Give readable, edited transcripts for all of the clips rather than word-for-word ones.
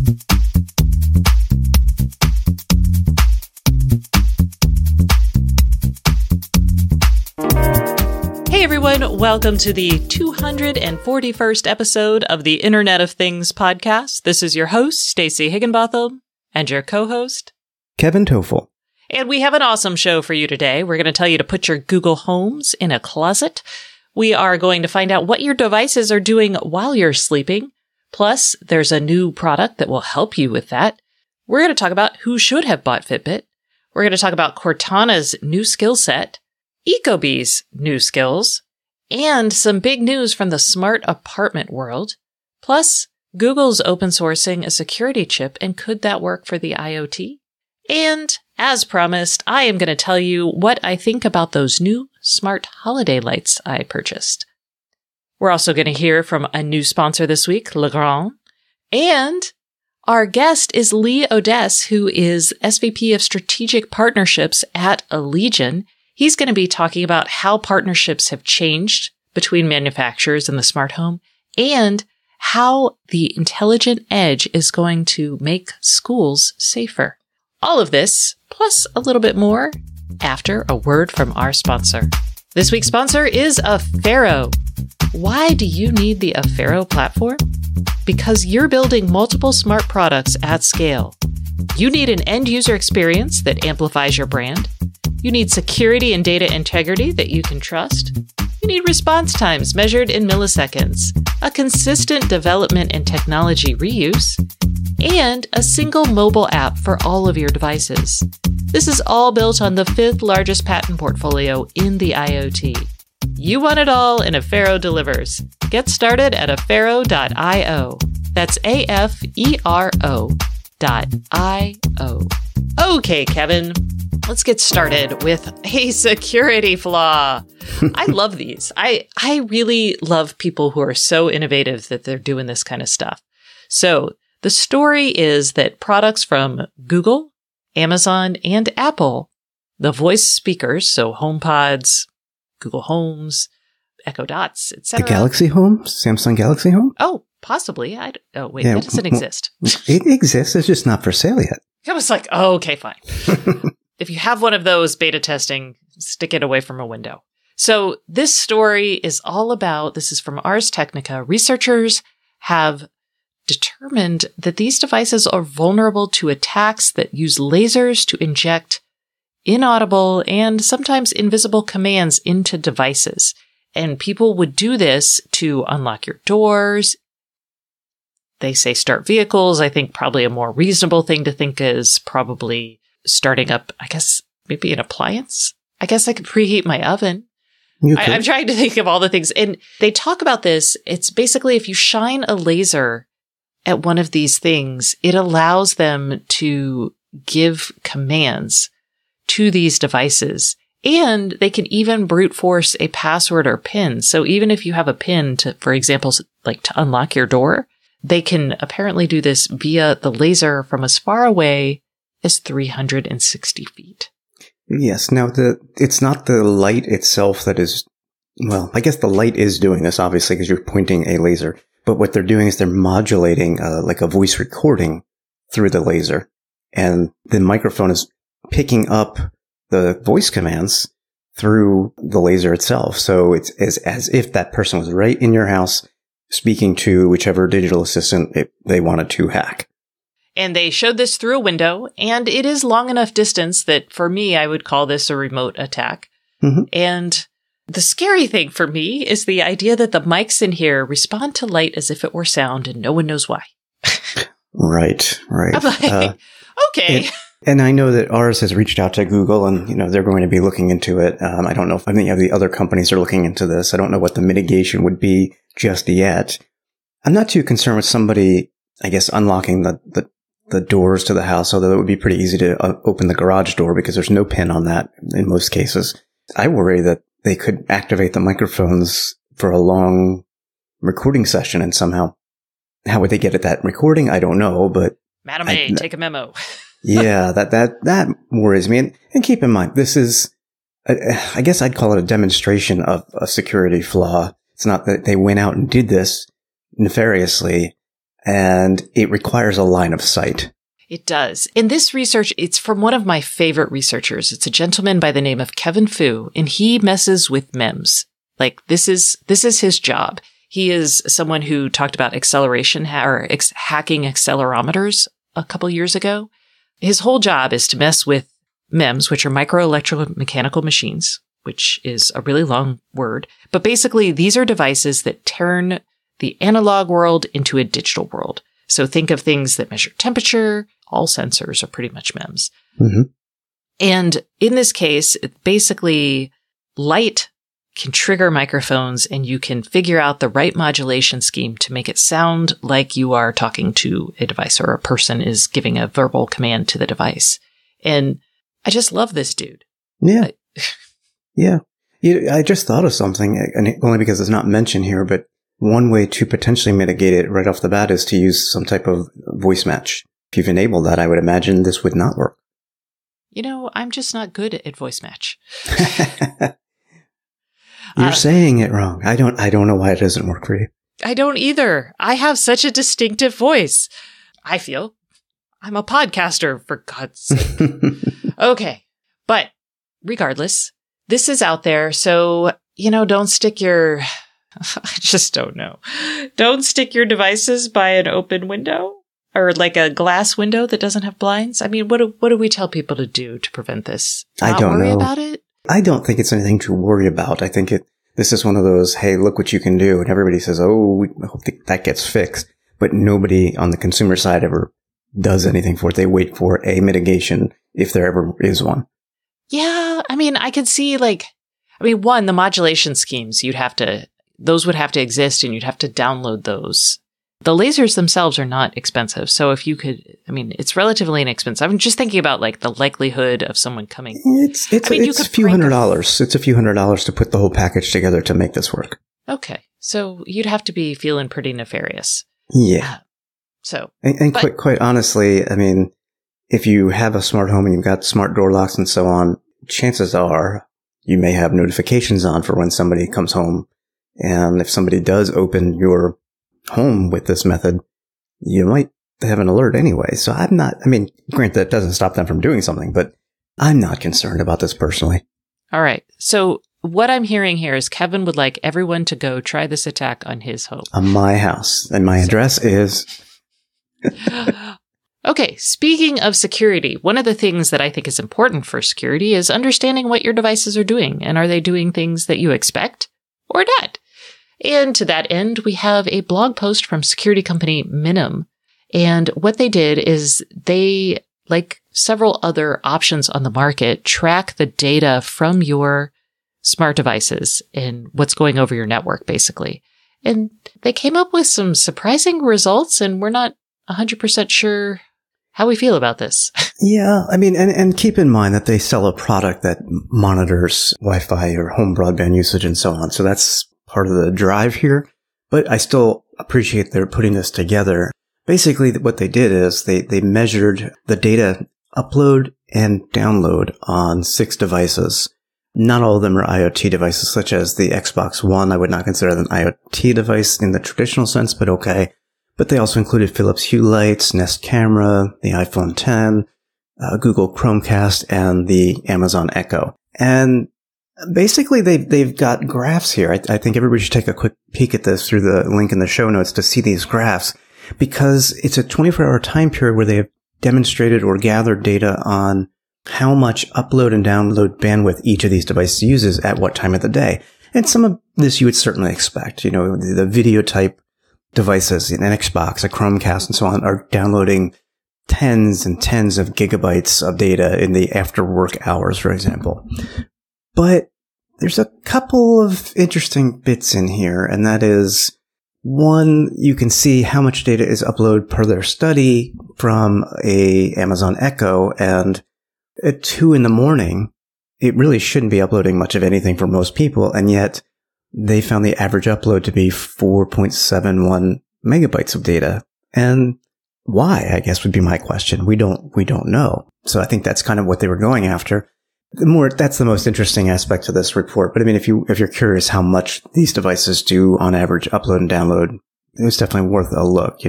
Hey everyone, welcome to the 241st episode of the Internet of Things podcast. This is your host, Stacey Higginbotham, and your co-host, Kevin Toffel. And we have an awesome show for you today. We're going to tell you to put your Google Homes in a closet. We are going to find out what your devices are doing while you're sleeping. Plus, there's a new product that will help you with that. We're going to talk about who should have bought Fitbit. We're going to talk about Cortana's new skill set, Ecobee's new skills, and some big news from the smart apartment world. Plus, Google's open sourcing a security chip, and could that work for the IoT? And, as promised, I am going to tell you what I think about those new smart holiday lights I purchased. We're also going to hear from a new sponsor this week, Legrand. And our guest is Lee Odess, who is SVP of Strategic Partnerships at Allegion. He's going to be talking about how partnerships have changed between manufacturers and the smart home, and how the intelligent edge is going to make schools safer. All of this, plus a little bit more, after a word from our sponsor. This week's sponsor is Affero. Why do you need the Affero platform? Because you're building multiple smart products at scale. You need an end-user experience that amplifies your brand. You need security and data integrity that you can trust. You need response times measured in milliseconds, a consistent development and technology reuse, and a single mobile app for all of your devices. This is all built on the 5th largest patent portfolio in the IoT. You want it all, and Affero delivers. Get started at affero.io. That's AFERO.io. Okay, Kevin. Let's get started with a security flaw. I love these. I really love people who are so innovative that they're doing this kind of stuff. So the story is that products from Google, Amazon, and Apple, the voice speakers, so HomePods, Google Homes, Echo Dots, etc. The Galaxy Home? Samsung Galaxy Home? Oh, possibly. That doesn't exist. It exists. It's just not for sale yet. I was like, oh, okay, fine. If you have one of those beta testing, stick it away from a window. So this story is all about, this is from Ars Technica. Researchers have determined that these devices are vulnerable to attacks that use lasers to inject inaudible and sometimes invisible commands into devices. And people would do this to unlock your doors. They say start vehicles. I think probably a more reasonable thing to think is probably starting up, I guess, maybe an appliance. I guess I could preheat my oven. I'm trying to think of all the things. And they talk about this. It's basically if you shine a laser at one of these things, it allows them to give commands to these devices. And they can even brute force a password or PIN. So even if you have a PIN to, for example, like to unlock your door, they can apparently do this via the laser from as far away as 360 feet. Yes. Now, it's not the light itself that is, well, I guess the light is doing this, obviously, because you're pointing a laser. But what they're doing is they're modulating like a voice recording through the laser. And the microphone is picking up the voice commands through the laser itself. So it's as if that person was right in your house speaking to whichever digital assistant they wanted to hack. And they showed this through a window, and it is long enough distance that for me, I would call this a remote attack. Mm-hmm. And the scary thing for me is the idea that the mics in here respond to light as if it were sound, and no one knows why. Right. I'm like, okay. And I know that ours has reached out to Google, and they're going to be looking into it. I don't know if any of the other companies are looking into this. I don't know what the mitigation would be just yet. I'm not too concerned with somebody, I guess, unlocking the doors to the house, although it would be pretty easy to open the garage door because there's no pin on that in most cases. I worry that they could activate the microphones for a long recording session, and somehow, how would they get at that recording? I don't know, but Madam A, take a memo. Yeah, that worries me. And keep in mind, this is, I guess I'd call it a demonstration of a security flaw. It's not that they went out and did this nefariously. and it requires a line of sight. It does. In this research, it's from one of my favorite researchers. It's a gentleman by the name of Kevin Fu, and he messes with MEMS. Like, this is his job. He is someone who talked about acceleration hacking accelerometers a couple years ago. His whole job is to mess with MEMS, which are micro electromechanical machines, which is a really long word. But basically, these are devices that turn the analog world into a digital world. So think of things that measure temperature. All sensors are pretty much MEMS. Mm-hmm. And in this case, basically, light can trigger microphones, and you can figure out the right modulation scheme to make it sound like you are talking to a device or a person is giving a verbal command to the device. And I just love this dude. Yeah. Yeah. I just thought of something, and only because it's not mentioned here, but one way to potentially mitigate it right off the bat is to use some type of voice match. If you've enabled that, I would imagine this would not work. I'm just not good at voice match. You're saying it wrong. I don't know why it doesn't work for you. I don't either. I have such a distinctive voice. I feel I'm a podcaster, for God's sake. Okay. But regardless, this is out there. So, don't stick your, I just don't know. Don't stick your devices by an open window or like a glass window that doesn't have blinds. I mean, what do we tell people to do to prevent this? I don't worry know. About it? I don't think it's anything to worry about. I think this is one of those, hey, look what you can do. And everybody says, oh, I hope that gets fixed. But nobody on the consumer side ever does anything for it. They wait for a mitigation if there ever is one. Yeah. I mean, I could see one, the modulation schemes, those would have to exist and you'd have to download those. The lasers themselves are not expensive. So if you could, it's relatively inexpensive. I'm just thinking about like the likelihood of someone coming. It's a few $100s. It's a few $100s to put the whole package together to make this work. Okay. So you'd have to be feeling pretty nefarious. Yeah. Quite honestly, if you have a smart home and you've got smart door locks and so on, chances are you may have notifications on for when somebody comes home. And if somebody does open your home with this method, you might have an alert anyway. So granted, that doesn't stop them from doing something, but I'm not concerned about this personally. All right. So what I'm hearing here is Kevin would like everyone to go try this attack on his home. On my house. And my address is... Okay. Speaking of security, one of the things that I think is important for security is understanding what your devices are doing. And are they doing things that you expect or not? And to that end, we have a blog post from security company Minim. And what they did is they, like several other options on the market, track the data from your smart devices and what's going over your network, basically. And they came up with some surprising results, and we're not 100% sure how we feel about this. Yeah, and keep in mind that they sell a product that monitors Wi-Fi or home broadband usage and so on. So that's part of the drive here, but I still appreciate they're putting this together. Basically, what they did is they measured the data upload and download on 6 devices. Not all of them are IoT devices, such as the Xbox One. I would not consider them an IoT device in the traditional sense, but okay. But they also included Philips Hue lights, Nest camera, the iPhone X, Google Chromecast, and the Amazon Echo. And basically, they've got graphs here. I think everybody should take a quick peek at this through the link in the show notes to see these graphs, because it's a 24-hour time period where they have demonstrated or gathered data on how much upload and download bandwidth each of these devices uses at what time of the day. And some of this you would certainly expect. The video type devices, an Xbox, a Chromecast, and so on, are downloading tens and tens of gigabytes of data in the after work hours, for example. But there's a couple of interesting bits in here, and that is, one, you can see how much data is uploaded per their study from a Amazon Echo, and at 2 a.m, it really shouldn't be uploading much of anything for most people, and yet they found the average upload to be 4.71 megabytes of data. And why, I guess, would be my question. We don't know. So I think that's kind of what they were going after. That's the most interesting aspect of this report. But if you're curious how much these devices do on average upload and download, it was definitely worth a look.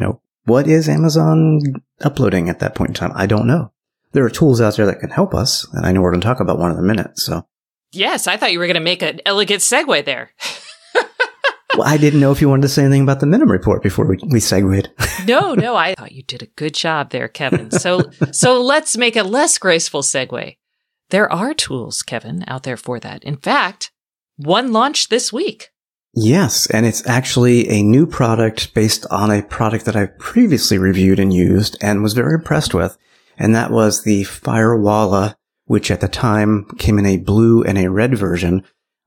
what is Amazon uploading at that point in time? I don't know. There are tools out there that can help us, and I know we're going to talk about one in a minute. So, yes, I thought you were going to make an elegant segue there. well, I didn't know if you wanted to say anything about the Minim report before we segued. No, I thought you did a good job there, Kevin. So let's make a less graceful segue. There are tools, Kevin, out there for that. In fact, one launched this week. Yes, and it's actually a new product based on a product that I previously reviewed and used and was very impressed with. And that was the Firewalla, which at the time came in a blue and a red version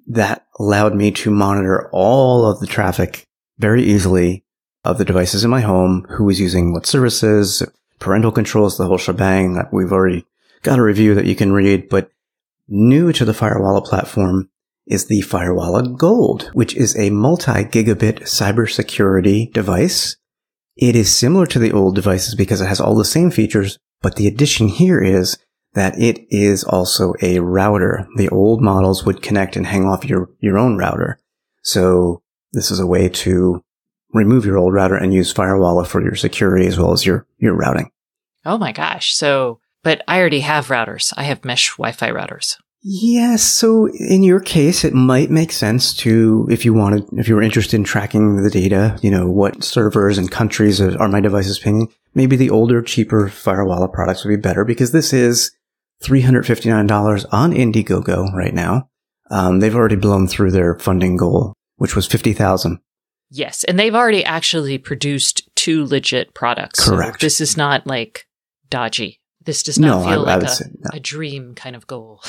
that allowed me to monitor all of the traffic very easily of the devices in my home, who was using what services, parental controls, the whole shebang. We've already got a review that you can read, but new to the Firewalla platform is the Firewalla Gold, which is a multi-gigabit cybersecurity device. It is similar to the old devices because it has all the same features, but the addition here is that it is also a router. The old models would connect and hang off your own router. So this is a way to remove your old router and use Firewalla for your security as well as your routing. Oh my gosh. But I already have routers. I have mesh Wi-Fi routers. Yes. So in your case, it might make sense to, if you were interested in tracking the data, what servers and countries are my devices pinging, maybe the older, cheaper Firewalla products would be better because this is $359 on Indiegogo right now. They've already blown through their funding goal, which was $50,000. Yes. And they've already actually produced 2 legit products. Correct. So this is not like dodgy. This does not feel like a dream kind of goal.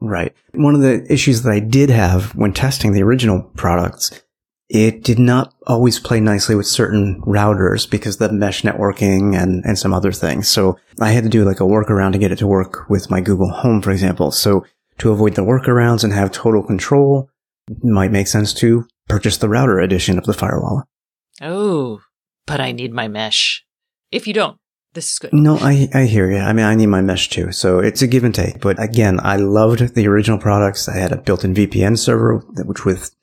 Right. One of the issues that I did have when testing the original products, it did not always play nicely with certain routers because of the mesh networking and some other things. So I had to do like a workaround to get it to work with my Google Home, for example. So to avoid the workarounds and have total control, it might make sense to purchase the router edition of the Firewalla. Oh, but I need my mesh. If you don't, this is good. No, I hear you. I mean, I need my mesh too. So it's a give and take. But again, I loved the original products. I had a built-in VPN server, which was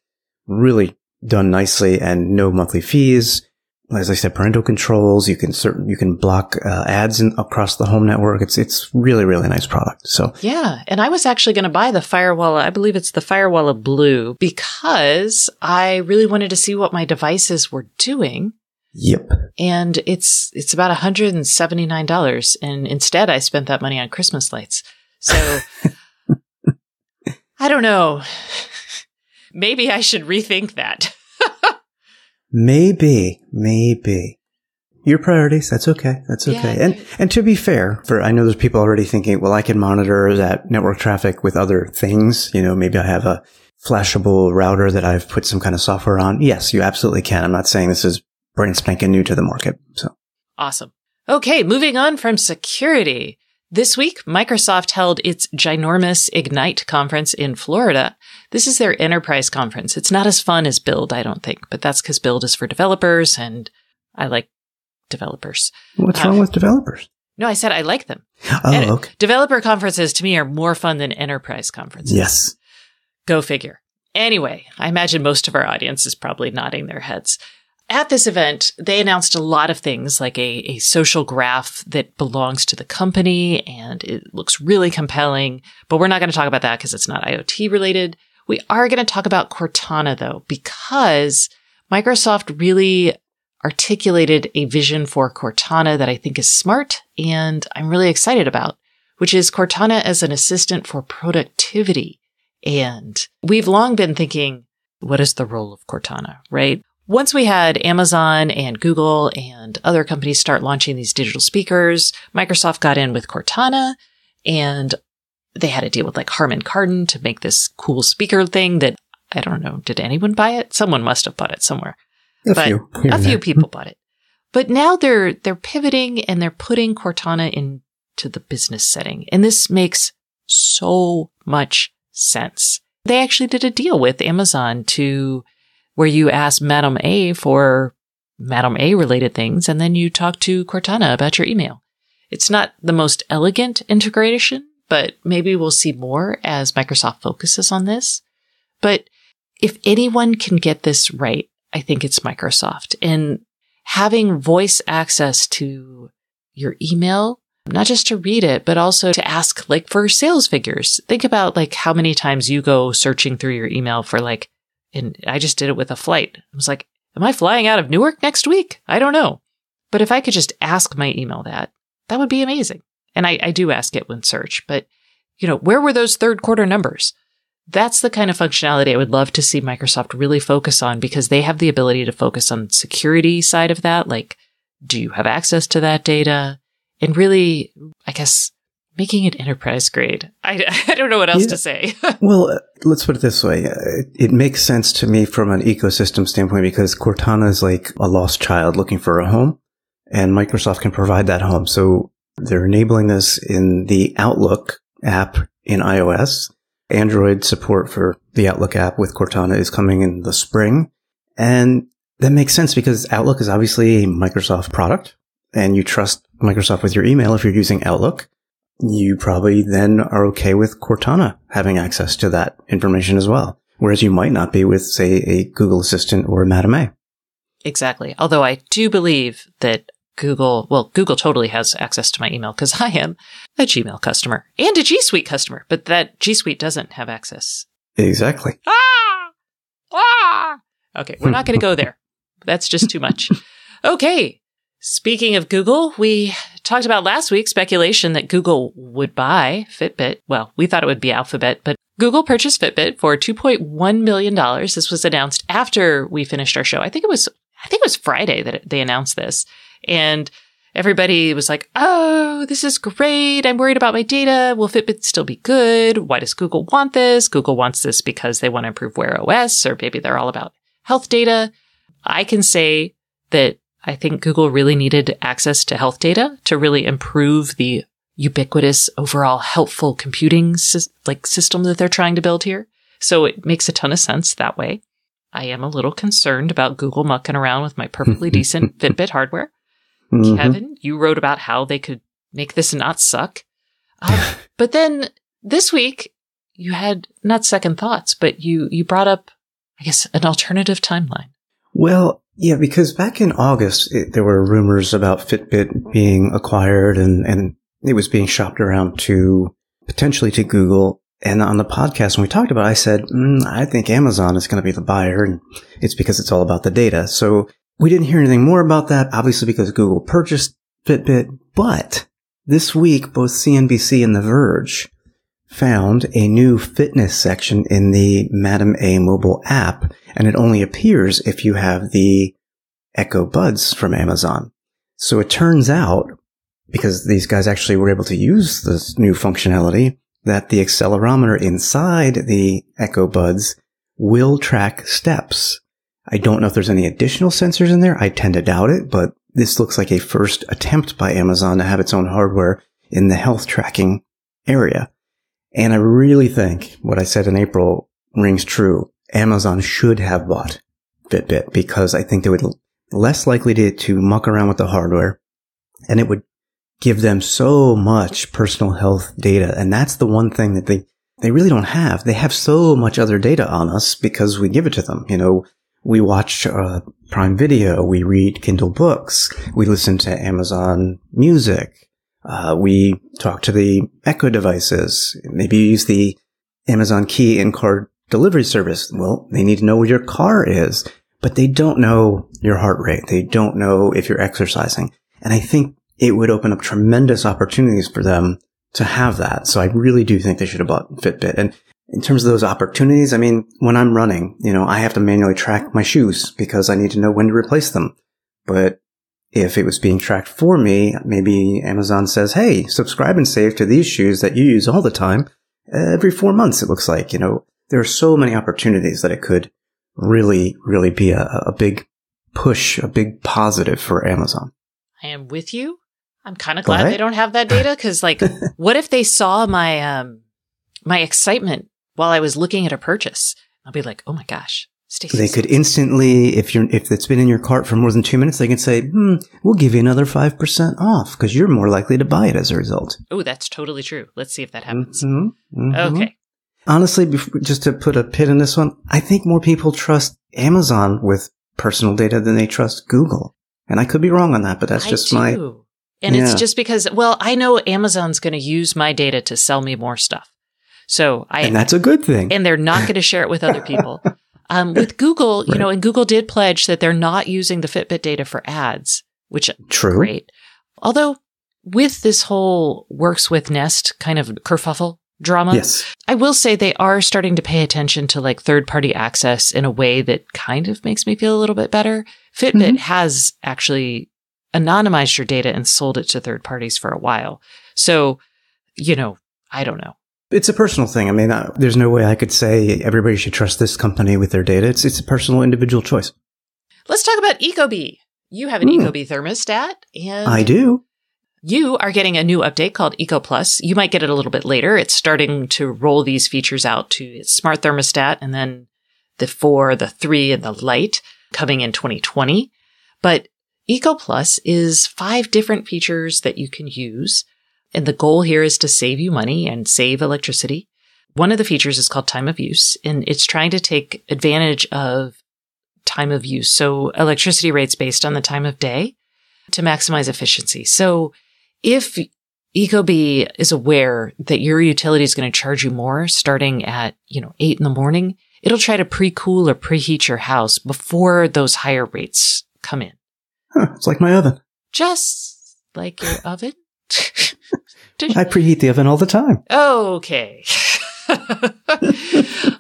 really done nicely and no monthly fees. As I said, parental controls. You can block ads across the home network. It's really, really nice product. So yeah. And I was actually going to buy the Firewalla. I believe it's the Firewalla Blue because I really wanted to see what my devices were doing. Yep. And it's about $179. And instead I spent that money on Christmas lights. So I don't know. Maybe I should rethink that. Maybe. Your priorities, that's okay. That's okay. Yeah. And to be fair, I know there's people already thinking, well, I can monitor that network traffic with other things. Maybe I have a flashable router that I've put some kind of software on. Yes, you absolutely can. I'm not saying this is brand spanking new to the market. So awesome. Okay, moving on from security. This week, Microsoft held its ginormous Ignite conference in Florida. This is their enterprise conference. It's not as fun as Build, I don't think, but that's because Build is for developers, and I like developers. What's wrong with developers? No, I said I like them. Oh, okay. Developer conferences, to me, are more fun than enterprise conferences. Yes. Go figure. Anyway, I imagine most of our audience is probably nodding their heads. At this event, they announced a lot of things like a social graph that belongs to the company, and it looks really compelling. But we're not going to talk about that because it's not IoT related. We are going to talk about Cortana, though, because Microsoft really articulated a vision for Cortana that I think is smart and I'm really excited about, which is Cortana as an assistant for productivity. And we've long been thinking, what is the role of Cortana, right? Once we had Amazon and Google and other companies start launching these digital speakers, Microsoft got in with Cortana, and they had a deal with like Harman Kardon to make this cool speaker thing that, I don't know, did anyone buy it? Someone must have bought it somewhere. A few people bought it. But now they're pivoting and they're putting Cortana into the business setting. And this makes so much sense. They actually did a deal with Amazon where you ask Madam A for Madam A related things, and then you talk to Cortana about your email. It's not the most elegant integration, but maybe we'll see more as Microsoft focuses on this. But if anyone can get this right, I think it's Microsoft. And having voice access to your email, not just to read it, but also to ask like for sales figures. Think about like how many times you go searching through your email for like, and I just did it with a flight. I was like, am I flying out of Newark next week? I don't know. But if I could just ask my email that would be amazing. And I do ask it when search, but where were those third quarter numbers? That's the kind of functionality I would love to see Microsoft really focus on, because they have the ability to focus on security side of that. Like, do you have access to that data? And really, I guess, making it enterprise grade. I don't know what else to say. Well, let's put it this way. It makes sense to me from an ecosystem standpoint, because Cortana is like a lost child looking for a home, and Microsoft can provide that home. So they're enabling this in the Outlook app in iOS. Android support for the Outlook app with Cortana is coming in the spring. And that makes sense because Outlook is obviously a Microsoft product, and you trust Microsoft with your email if you're using Outlook. You probably then are okay with Cortana having access to that information as well, whereas you might not be with, say, a Google Assistant or a Madame A. Exactly. Although I do believe that Google totally has access to my email because I am a Gmail customer and a G Suite customer, but that G Suite doesn't have access. Exactly. Okay, we're not going to go there. That's just too much. Okay. Speaking of Google, we talked about last week speculation that Google would buy Fitbit. Well, we thought it would be Alphabet, but Google purchased Fitbit for $2.1 million. This was announced after we finished our show. I think it was Friday that they announced this. And everybody was like, oh, this is great. I'm worried about my data. Will Fitbit still be good? Why does Google want this? Google wants this because they want to improve Wear OS, or maybe they're all about health data. I can say that I think Google really needed access to health data to really improve the ubiquitous overall helpful computing system that they're trying to build here. So it makes a ton of sense that way. I am a little concerned about Google mucking around with my perfectly decent Fitbit hardware. Mm-hmm. Kevin, you wrote about how they could make this not suck. But then this week you had not second thoughts, but you brought up, I guess, an alternative timeline. Well, yeah, because back in August, there were rumors about Fitbit being acquired and it was being shopped around potentially to Google. And on the podcast, when we talked about it, I said, I think Amazon is going to be the buyer, and it's because it's all about the data. So we didn't hear anything more about that, obviously because Google purchased Fitbit. But this week, both CNBC and The Verge found a new fitness section in the Madame A mobile app, and it only appears if you have the Echo Buds from Amazon. So it turns out, because these guys actually were able to use this new functionality, that the accelerometer inside the Echo Buds will track steps. I don't know if there's any additional sensors in there. I tend to doubt it, but this looks like a first attempt by Amazon to have its own hardware in the health tracking area. And I really think what I said in April rings true. Amazon should have bought Fitbit because I think they would less likely to muck around with the hardware, and it would give them so much personal health data. And that's the one thing that they really don't have. They have so much other data on us because we give it to them. We watch Prime Video, we read Kindle books, we listen to Amazon Music, we talk to the Echo devices, maybe you use the Amazon Key in-car delivery service. Well, they need to know where your car is, but they don't know your heart rate. They don't know if you're exercising. And I think it would open up tremendous opportunities for them to have that. So I really do think they should have bought Fitbit. And in terms of those opportunities, I mean, when I'm running, I have to manually track my shoes because I need to know when to replace them. But if it was being tracked for me, maybe Amazon says, hey, subscribe and save to these shoes that you use all the time. Every 4 months, it looks like, there are so many opportunities that it could really, really be a big push, a big positive for Amazon. I am with you. I'm kind of glad they don't have that data because, what if they saw my my excitement while I was looking at a purchase? I'll be like, oh my gosh, Stacey. They could instantly, if it's been in your cart for more than 2 minutes, they can say, we'll give you another 5% off because you're more likely to buy it as a result. Oh, that's totally true. Let's see if that happens. Mm-hmm. Mm-hmm. Okay. Honestly, just to put a pin in this one, I think more people trust Amazon with personal data than they trust Google. And I could be wrong on that, but that's just my... And it's just because, well, I know Amazon's going to use my data to sell me more stuff. And that's a good thing. And they're not going to share it with other people. With Google, Right. and Google did pledge that they're not using the Fitbit data for ads, which is great. Although with this whole works with Nest kind of kerfuffle drama, yes, I will say they are starting to pay attention to like third-party access in a way that kind of makes me feel a little bit better. Fitbit has actually anonymized your data and sold it to third parties for a while. So, I don't know. It's a personal thing. I mean, there's no way I could say everybody should trust this company with their data. It's a personal, individual choice. Let's talk about Ecobee. You have an Ecobee thermostat, and I do. You are getting a new update called Eco Plus. You might get it a little bit later. It's starting to roll these features out to its smart thermostat, and then the 4, the 3, and the Lite coming in 2020. But Eco Plus is 5 different features that you can use. And the goal here is to save you money and save electricity. One of the features is called time of use, and it's trying to take advantage of time of use. So electricity rates based on the time of day to maximize efficiency. So if Ecobee is aware that your utility is going to charge you more starting at, 8 in the morning, it'll try to pre-cool or preheat your house before those higher rates come in. Huh, it's like my oven. Just like your oven? I preheat the oven all the time. Okay.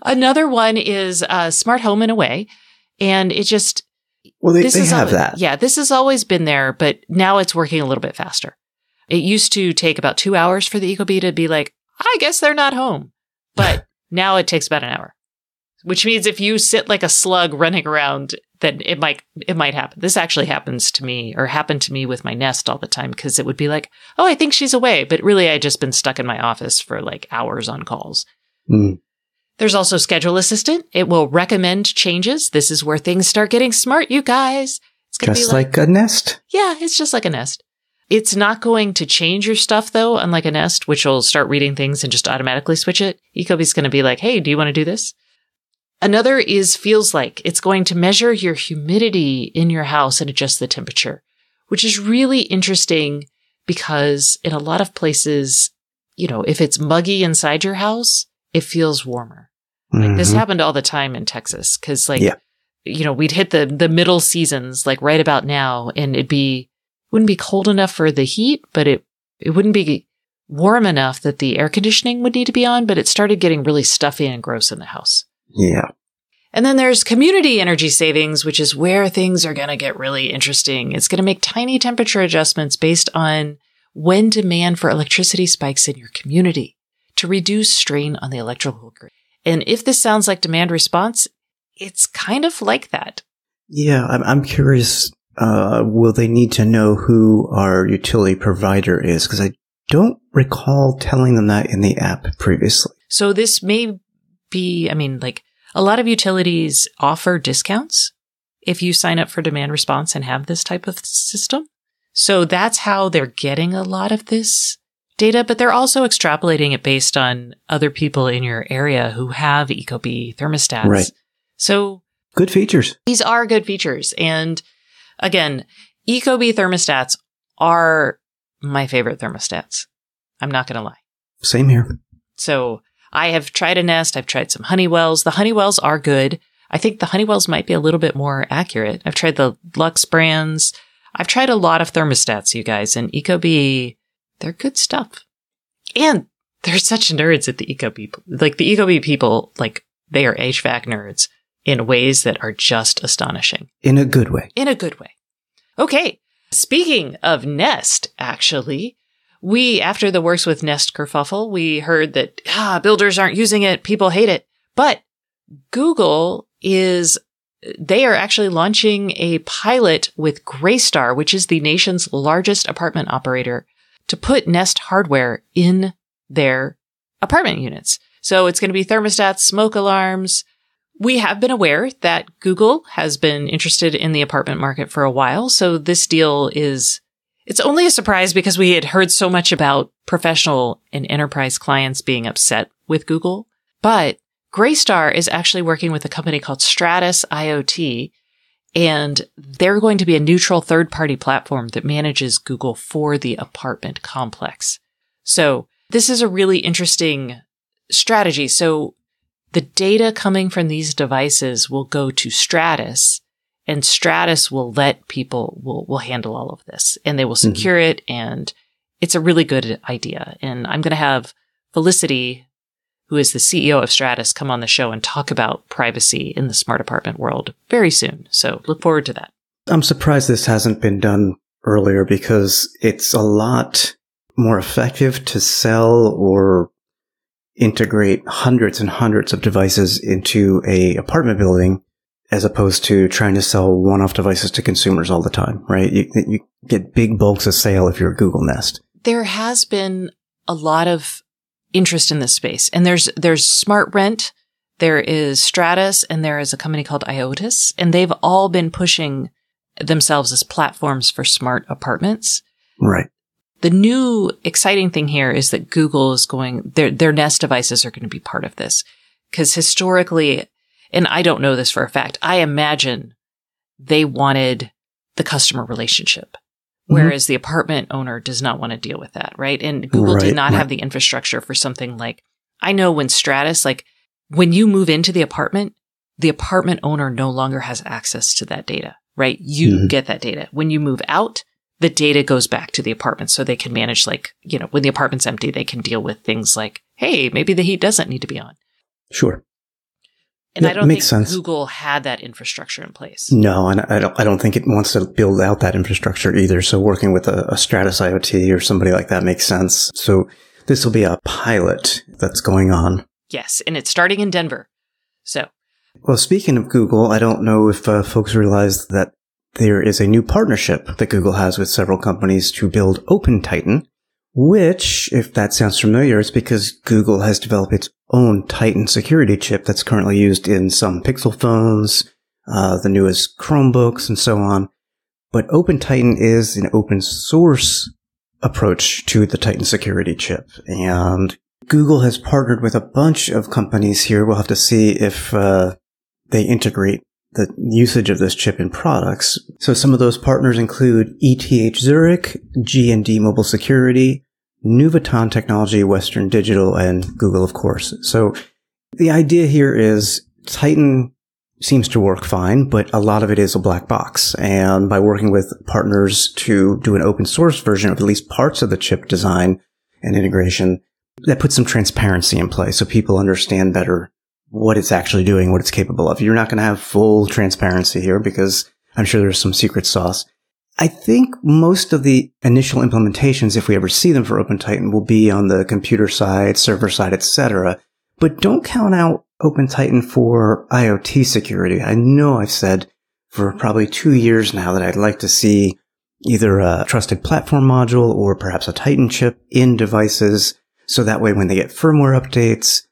Another one is Smart Home in a way. And it just... Well, they have that. Yeah, this has always been there, but now it's working a little bit faster. It used to take about 2 hours for the Ecobee to be like, I guess they're not home. But now it takes about an hour. Which means if you sit like a slug running around, then it might happen. This actually happened to me with my Nest all the time, because it would be like, oh, I think she's away. But really, I'd just been stuck in my office for like hours on calls. Mm. There's also Schedule Assistant. It will recommend changes. This is where things start getting smart, you guys. It's gonna just be like a Nest. Yeah, it's just like a Nest. It's not going to change your stuff, though, unlike a Nest, which will start reading things and just automatically switch it. Ecobee's going to be like, hey, do you want to do this? Another is Feels Like. It's going to measure your humidity in your house and adjust the temperature, which is really interesting because in a lot of places, if it's muggy inside your house, it feels warmer. Like this happened all the time in Texas because we'd hit the middle seasons like right about now, and wouldn't be cold enough for the heat, but it wouldn't be warm enough that the air conditioning would need to be on, but it started getting really stuffy and gross in the house. Yeah. And then there's community energy savings, which is where things are going to get really interesting. It's going to make tiny temperature adjustments based on when demand for electricity spikes in your community to reduce strain on the electrical grid. And if this sounds like demand response, it's kind of like that. Yeah, I'm curious. Will they need to know who our utility provider is? Because I don't recall telling them that in the app previously. So this may be, a lot of utilities offer discounts if you sign up for demand response and have this type of system. So that's how they're getting a lot of this data, but they're also extrapolating it based on other people in your area who have Ecobee thermostats. Right. So good features. These are good features. And again, Ecobee thermostats are my favorite thermostats. I'm not going to lie. Same here. So I have tried a Nest. I've tried some Honeywells. The Honeywells are good. I think the Honeywells might be a little bit more accurate. I've tried the Lux brands. I've tried a lot of thermostats, you guys, and Ecobee, they're good stuff. And they're such nerds at the Ecobee. Like the Ecobee people, like they are HVAC nerds in ways that are just astonishing. In a good way. In a good way. Okay. Speaking of Nest, actually, after the Works with Nest kerfuffle, we heard that builders aren't using it. People hate it. But Google they are actually launching a pilot with Greystar, which is the nation's largest apartment operator, to put Nest hardware in their apartment units. So it's going to be thermostats, smoke alarms. We have been aware that Google has been interested in the apartment market for a while. So this deal it's only a surprise because we had heard so much about professional and enterprise clients being upset with Google. But Greystar is actually working with a company called Stratus IoT, And they're going to be a neutral third-party platform that manages Google for the apartment complex. So this is a really interesting strategy. So the data coming from these devices will go to Stratus, and Stratus will let people, will handle all of this, and they will secure it, and it's a really good idea. And I'm going to have Felicity, who is the CEO of Stratus, come on the show and talk about privacy in the smart apartment world very soon. So look forward to that. I'm surprised this hasn't been done earlier because it's a lot more effective to sell or integrate hundreds and hundreds of devices into a apartment building as opposed to trying to sell one-off devices to consumers all the time, right? You get big bulks of sale if you're a Google Nest. There has been a lot of interest in this space, and there's SmartRent, there is Stratus, and there is a company called IOTAS, and they've all been pushing themselves as platforms for smart apartments. Right. The new exciting thing here is that Google is their Nest devices are going to be part of this. Because historically, and I don't know this for a fact, I imagine they wanted the customer relationship, whereas the apartment owner does not want to deal with that, right? And Google did not have the infrastructure for something like, I know when Stratus, like when you move into the apartment owner no longer has access to that data, right? You get that data. When you move out, the data goes back to the apartment so they can manage, like, you know, when the apartment's empty, they can deal with things like, hey, maybe the heat doesn't need to be on. Sure. And I don't think Google had that infrastructure in place. No, and I don't think it wants to build out that infrastructure either. So working with a Stratus IoT or somebody like that makes sense. So this will be a pilot that's going on. Yes, and it's starting in Denver. So. Well, speaking of Google, I don't know if folks realize that there is a new partnership that Google has with several companies to build OpenTitan, which, if that sounds familiar, is because Google has developed its own Titan security chip that's currently used in some Pixel phones, the newest Chromebooks, and so on. But OpenTitan is an open source approach to the Titan security chip. And Google has partnered with a bunch of companies here. We'll have to see if they integrate the usage of this chip in products. So some of those partners include ETH Zurich, G&D Mobile Security, Nuvoton Technology, Western Digital, and Google, of course. So the idea here is Titan seems to work fine, but a lot of it is a black box. And by working with partners to do an open source version of at least parts of the chip design and integration, that puts some transparency in place so people understand better what it's actually doing, what it's capable of. You're not going to have full transparency here because I'm sure there's some secret sauce. I think most of the initial implementations, if we ever see them for OpenTitan, will be on the computer side, server side, etc. But don't count out OpenTitan for IoT security. I know I've said for probably 2 years now that I'd like to see either a trusted platform module or perhaps a Titan chip in devices, so that way when they get firmware updates,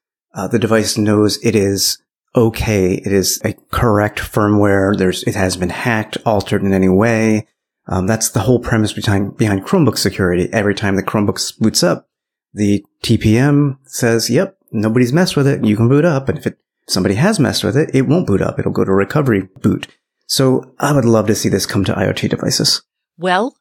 the device knows it is okay. It is a correct firmware. It has been hacked, altered in any way. That's the whole premise behind Chromebook security. Every time the Chromebook boots up, the TPM says, yep, nobody's messed with it. You can boot up. And if somebody has messed with it, it won't boot up. It'll go to recovery boot. So I would love to see this come to IoT devices. Well,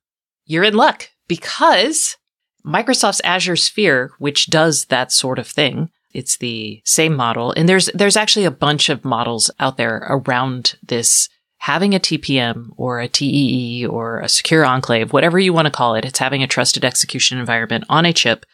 you're in luck because Microsoft's Azure Sphere, which does that sort of thing, it's the same model. And there's actually a bunch of models out there around this, having a TPM or a TEE or a secure enclave, whatever you want to call it. It's having a trusted execution environment on a chip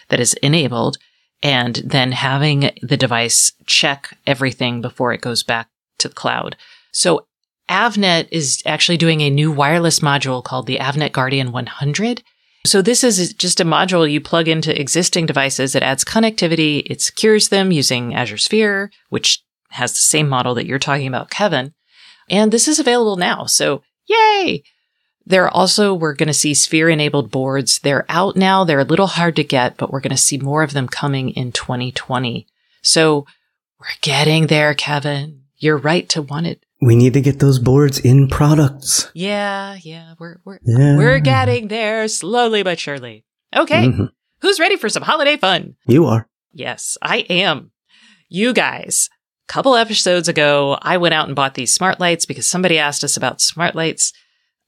that is enabled, and then having the device check everything before it goes back to the cloud. So Avnet is actually doing a new wireless module called the Avnet Guardian 100. So this is just a module you plug into existing devices. It adds connectivity. It secures them using Azure Sphere, which has the same model that you're talking about, Kevin. And this is available now. So yay! We're going to see Sphere-enabled boards. They're out now. They're a little hard to get, but we're going to see more of them coming in 2020. So we're getting there, Kevin. You're right to want it. We need to get those boards in products. Yeah. We're getting there slowly but surely. Okay. Who's ready for some holiday fun? You are. Yes, I am. You guys, couple episodes ago, I went out and bought these smart lights because somebody asked us about smart lights.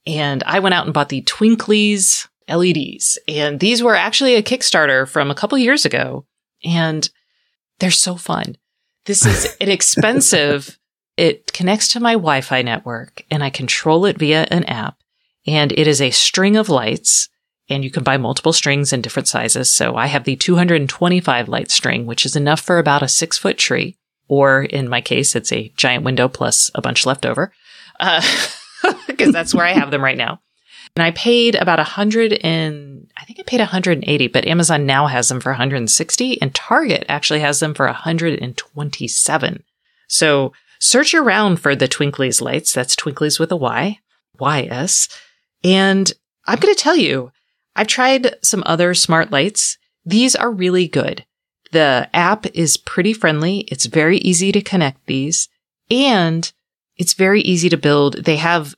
And I went out and bought the Twinklies LEDs. And these were actually a Kickstarter from a couple years ago. And they're so fun. This is inexpensive. It connects to my Wi-Fi network and I control it via an app. And it is a string of lights. And you can buy multiple strings in different sizes. So I have the 225 light string, which is enough for about a 6-foot tree. Or in my case, it's a giant window plus a bunch left over. Because that's where I have them right now. And I paid about I think I paid 180, but Amazon now has them for 160 and Target actually has them for 127. So search around for the Twinklies lights. That's Twinklies with a Y, YS. And I'm going to tell you, I've tried some other smart lights. These are really good. The app is pretty friendly. It's very easy to connect these and it's very easy to build. They have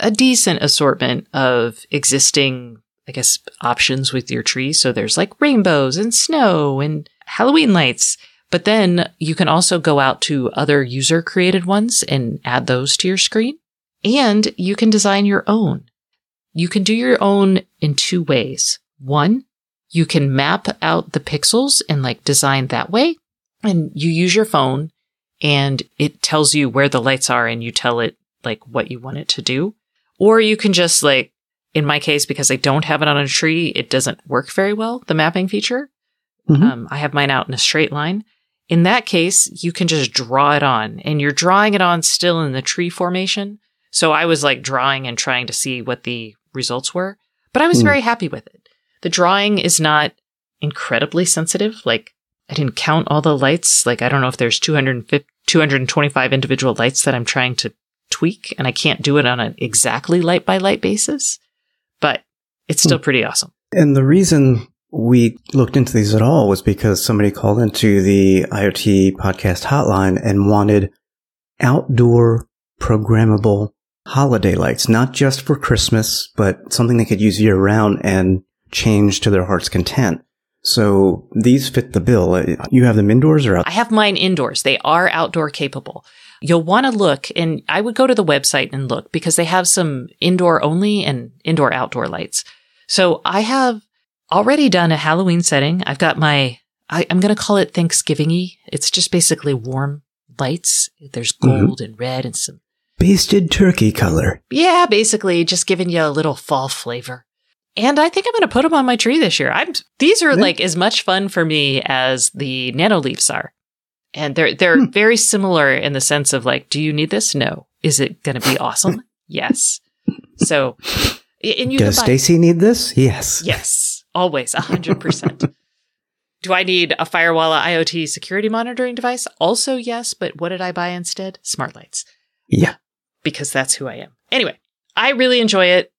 a decent assortment of existing, I guess, options with your tree. So there's like rainbows and snow and Halloween lights. But then you can also go out to other user created ones and add those to your screen. And you can design your own. You can do your own in 2 ways. One, you can map out the pixels and like design that way. And you use your phone and it tells you where the lights are and you tell it like what you want it to do. Or you can just like, in my case, because I don't have it on a tree, it doesn't work very well, the mapping feature. Mm-hmm. I have mine out in a straight line. In that case, you can just draw it on and you're drawing it on still in the tree formation. So I was like drawing and trying to see what the results were, but I was very happy with it. The drawing is not incredibly sensitive. Like I didn't count all the lights. Like I don't know if there's 225 individual lights that I'm trying to tweak and I can't do it on an exactly light by light basis, but it's still pretty awesome. And the reason we looked into these at all was because somebody called into the IoT podcast hotline and wanted outdoor programmable holiday lights, not just for Christmas, but something they could use year round and change to their heart's content. So these fit the bill. You have them indoors or out? I have mine indoors. They are outdoor capable. You'll want to look, and I would go to the website and look because they have some indoor only and indoor outdoor lights. So I have already done a Halloween setting. I've got I'm going to call it Thanksgiving-y. It's just basically warm lights. There's gold and red and some basted turkey color. Yeah, basically just giving you a little fall flavor. And I think I'm going to put them on my tree this year. These are like as much fun for me as the Nanoleafs are. And they're very similar in the sense of like, do you need this? No. Is it going to be awesome? Yes. So, and you does Stacy need this? Yes. Yes. Always 100%. Do I need a Firewalla IoT security monitoring device? Also, yes. But what did I buy instead? Smart lights. Yeah. Because that's who I am. Anyway, I really enjoy it.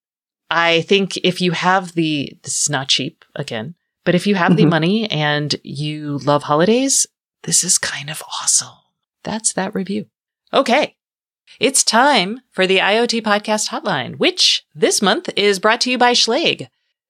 I think if you have this is not cheap again, but if you have the money and you love holidays, this is kind of awesome. That's that review. Okay. It's time for the IoT Podcast Hotline, which this month is brought to you by Schlage.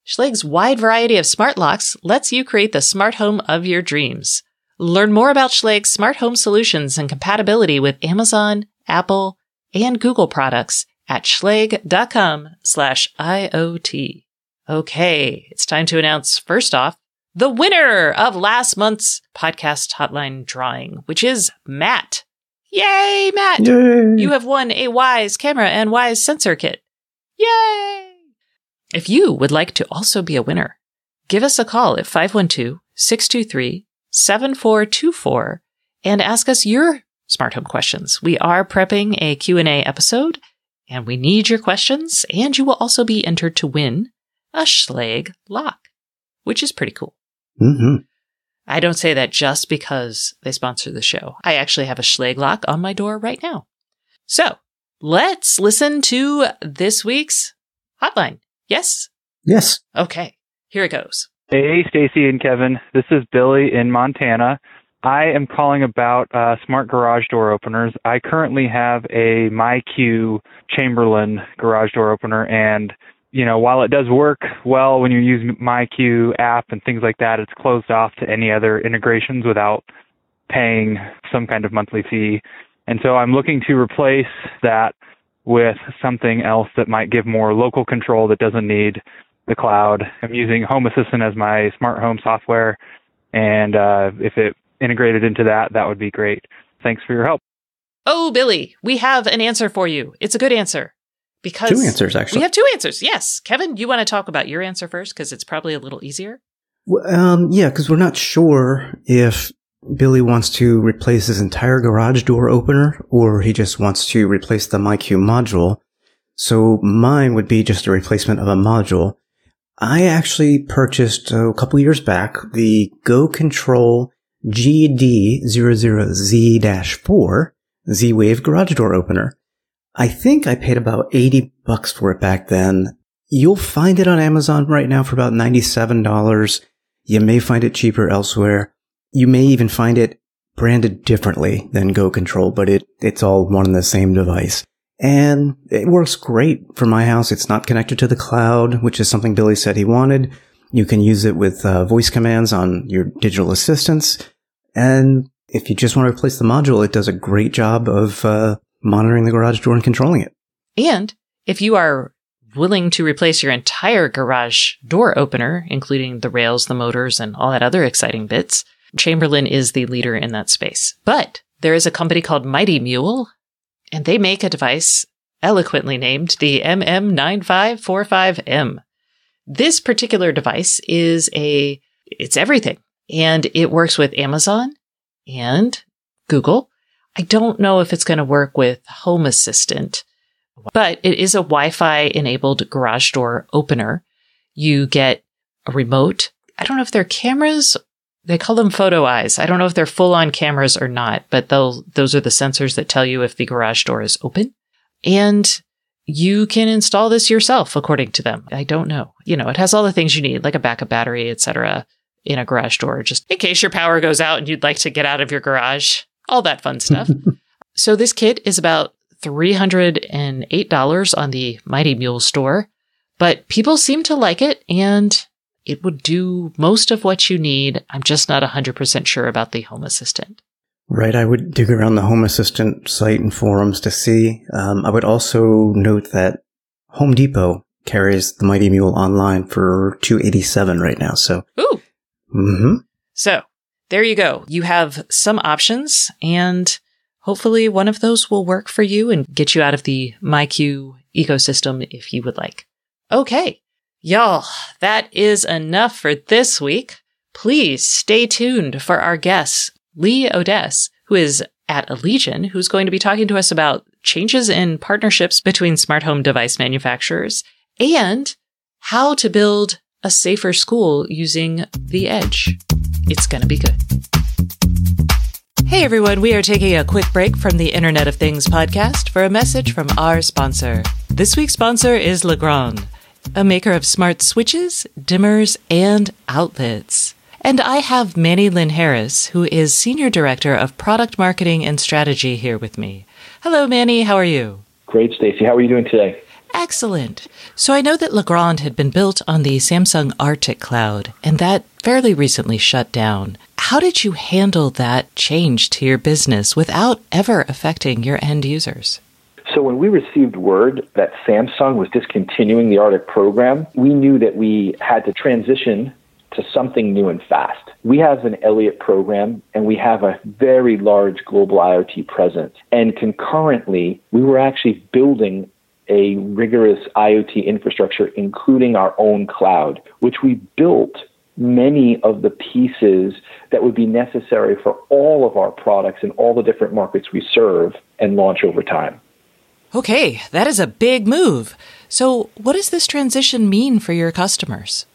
Schlage's wide variety of smart locks lets you create the smart home of your dreams. Learn more about Schlage's smart home solutions and compatibility with Amazon, Apple, and Google products at schlage.com/IoT. Okay, it's time to announce, first off, the winner of last month's podcast hotline drawing, which is Matt. Yay, Matt! Yay. You have won a Wyze camera and Wyze sensor kit. Yay! If you would like to also be a winner, give us a call at 512-623-7424 and ask us your smart home questions. We are prepping a Q&A episode, and we need your questions, and you will also be entered to win a Schlage lock, which is pretty cool. Mm-hmm. I don't say that just because they sponsor the show. I actually have a Schlage lock on my door right now. So let's listen to this week's hotline. Yes? Yes. Okay, here it goes. Hey, Stacy and Kevin. This is Billy in Montana. I am calling about smart garage door openers. I currently have a MyQ Chamberlain garage door opener, and while it does work well when you use MyQ app and things like that, it's closed off to any other integrations without paying some kind of monthly fee. And so I'm looking to replace that with something else that might give more local control that doesn't need the cloud. I'm using Home Assistant as my smart home software, and if it integrated into that, that would be great. Thanks for your help. Oh, Billy, we have an answer for you. It's a good answer. Because 2 answers, actually. We have 2 answers, yes. Kevin, you want to talk about your answer first because it's probably a little easier? Well, yeah, because we're not sure if Billy wants to replace his entire garage door opener or he just wants to replace the MyQ module. So mine would be just a replacement of a module. I actually purchased a couple years back the Go Control GD00Z-4 Z-Wave garage door opener. I think I paid about $80 for it back then. You'll find it on Amazon right now for about $97. You may find it cheaper elsewhere. You may even find it branded differently than Go Control, but it's all one and the same device. And it works great for my house. It's not connected to the cloud, which is something Billy said he wanted. You can use it with voice commands on your digital assistants. And if you just want to replace the module, it does a great job of monitoring the garage door and controlling it. And if you are willing to replace your entire garage door opener, including the rails, the motors, and all that other exciting bits, Chamberlain is the leader in that space. But there is a company called Mighty Mule, and they make a device eloquently named the MM9545M. This particular device it's everything, and it works with Amazon and Google. I don't know if it's going to work with Home Assistant, but it is a Wi-Fi enabled garage door opener. You get a remote. I don't know if they're cameras. They call them photo eyes. I don't know if they're full-on cameras or not, but those are the sensors that tell you if the garage door is open. And you can install this yourself, according to them. I don't know. It has all the things you need, like a backup battery, etc., in a garage door, just in case your power goes out and you'd like to get out of your garage. All that fun stuff. So this kit is about $308 on the Mighty Mule store, but people seem to like it, and it would do most of what you need. I'm just not 100% sure about the Home Assistant. Right. I would dig around the Home Assistant site and forums to see. I would also note that Home Depot carries the Mighty Mule online for $287 right now. So, ooh. Mm-hmm. So there you go. You have some options, and hopefully one of those will work for you and get you out of the MyQ ecosystem if you would like. Okay. Y'all, that is enough for this week. Please stay tuned for our guest, Lee Odess, who is at Allegion, who's going to be talking to us about changes in partnerships between smart home device manufacturers and how to build a safer school using the edge. It's going to be good. Hey everyone, we are taking a quick break from the Internet of Things podcast for a message from our sponsor. This week's sponsor is Legrand, a maker of smart switches, dimmers, and outlets. And I have Manny Lynn Harris, who is Senior Director of Product Marketing and Strategy here with me. Hello, Manny. How are you? Great, Stacy. How are you doing today? Excellent. So I know that Legrand had been built on the Samsung Arctic Cloud, and that fairly recently shut down. How did you handle that change to your business without ever affecting your end users? So when we received word that Samsung was discontinuing the Arctic program, we knew that we had to transition to something new and fast. We have an Elliott program, and we have a very large global IoT presence. And concurrently, we were actually building a rigorous IoT infrastructure, including our own cloud, which we built many of the pieces that would be necessary for all of our products in all the different markets we serve and launch over time. Okay, that is a big move. So what does this transition mean for your customers?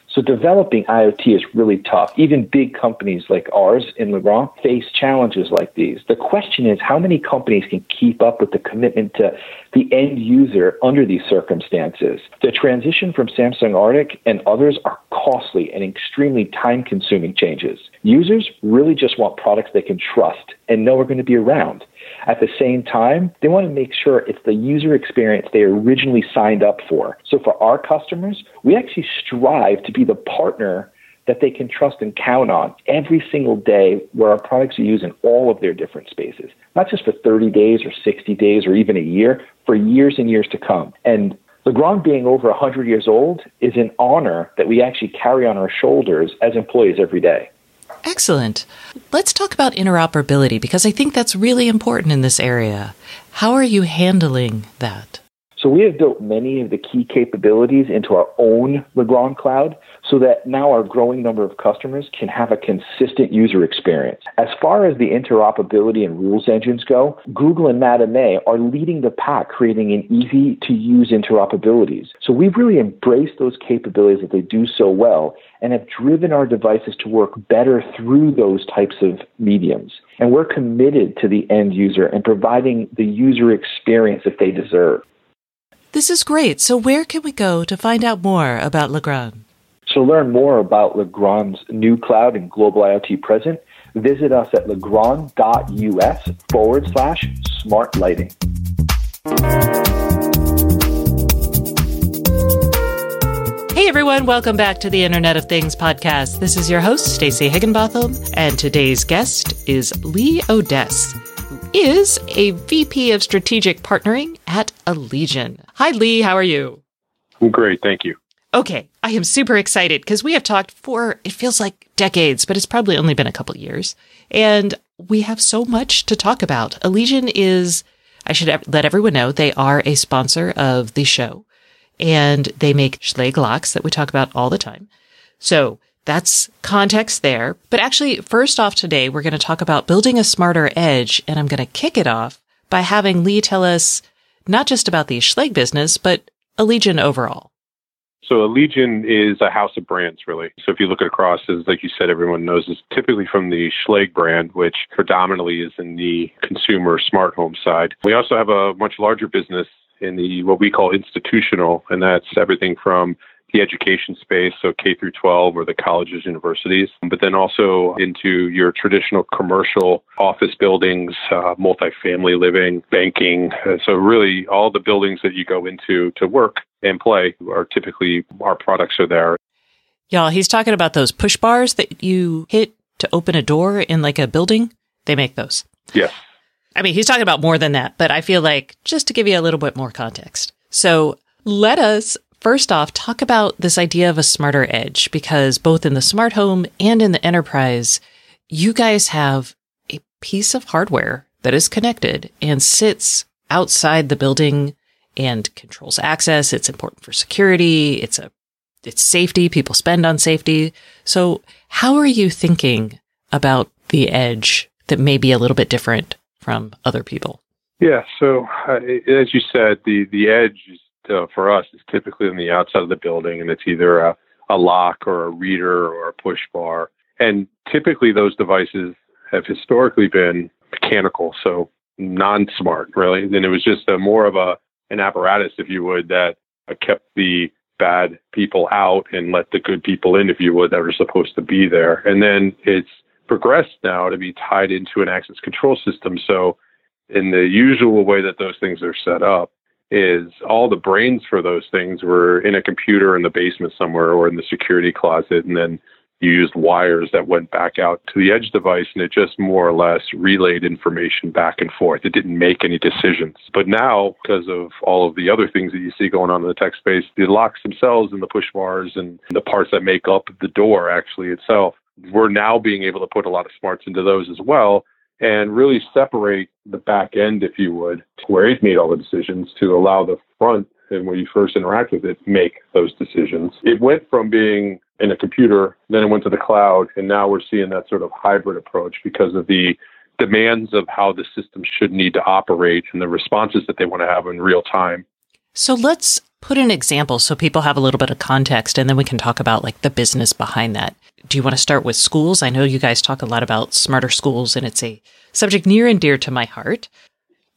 So developing IoT is really tough. Even big companies like ours in Legrand face challenges like these. The question is, how many companies can keep up with the commitment to the end user under these circumstances? The transition from Samsung Arctic and others are costly and extremely time-consuming changes. Users really just want products they can trust and know are going to be around. At the same time, they want to make sure it's the user experience they originally signed up for. So for our customers, we actually strive to be the partner that they can trust and count on every single day, where our products are used in all of their different spaces, not just for 30 days or 60 days or even a year, for years and years to come. And Legrand being over 100 years old is an honor that we actually carry on our shoulders as employees every day. Excellent. Let's talk about interoperability, because I think that's really important in this area. How are you handling that? So we have built many of the key capabilities into our own Legrand cloud so that now our growing number of customers can have a consistent user experience. As far as the interoperability and rules engines go, Google and Matamé are leading the pack, creating an easy-to-use interoperabilities. So we've really embraced those capabilities that they do so well and have driven our devices to work better through those types of mediums. And we're committed to the end user and providing the user experience that they deserve. This is great. So where can we go to find out more about Legrand? To learn more about Legrand's new cloud and global IoT presence, visit us at legrand.us/smart lighting. Hey everyone, welcome back to the Internet of Things podcast. This is your host, Stacey Higginbotham, and today's guest is Lee Odess, who is a VP of Strategic Partnering at Allegion. Hi Lee, how are you? I'm great, thank you. Okay, I am super excited because we have talked for, it feels like decades, but it's probably only been a couple years. And we have so much to talk about. Allegion is, I should let everyone know, they are a sponsor of the show. And they make Schlage locks that we talk about all the time. So that's context there. But actually, first off today, we're going to talk about building a smarter edge. And I'm going to kick it off by having Lee tell us not just about the Schlage business, but Allegion overall. So Allegion is a house of brands, really. So if you look across, as like you said, everyone knows is typically from the Schlage brand, which predominantly is in the consumer smart home side. We also have a much larger business in the what we call institutional, and that's everything from the education space, so K through 12 or the colleges, universities, but then also into your traditional commercial office buildings, multifamily living, banking. So really all the buildings that you go into to work and play are typically, our products are there. Y'all, he's talking about those push bars that you hit to open a door in like a building. They make those. Yes. I mean, he's talking about more than that, but I feel like just to give you a little bit more context. So let us first off talk about this idea of a smarter edge, because both in the smart home and in the enterprise, you guys have a piece of hardware that is connected and sits outside the building and controls access. It's important for security. It's safety. People spend on safety. So how are you thinking about the edge that may be a little bit different from other people? Yeah. So as you said, the edge is, for us, is typically on the outside of the building, and it's either a lock or a reader or a push bar. And typically those devices have historically been mechanical, so non-smart, really. And it was just more of an apparatus, if you would, that kept the bad people out and let the good people in, if you would, that were supposed to be there. And then it's progressed now to be tied into an access control system. So in the usual way that those things are set up is all the brains for those things were in a computer in the basement somewhere or in the security closet. And then you used wires that went back out to the edge device, and it just more or less relayed information back and forth. It didn't make any decisions. But now, because of all of the other things that you see going on in the tech space, the locks themselves and the push bars and the parts that make up the door actually itself, we're now being able to put a lot of smarts into those as well and really separate the back end, if you would, where it made all the decisions, to allow the front, and when you first interact with it, make those decisions. It went from being in a computer, then it went to the cloud, and now we're seeing that sort of hybrid approach because of the demands of how the system should need to operate and the responses that they want to have in real time. So let's put an example so people have a little bit of context, and then we can talk about like the business behind that. Do you want to start with schools? I know you guys talk a lot about smarter schools, and it's a subject near and dear to my heart.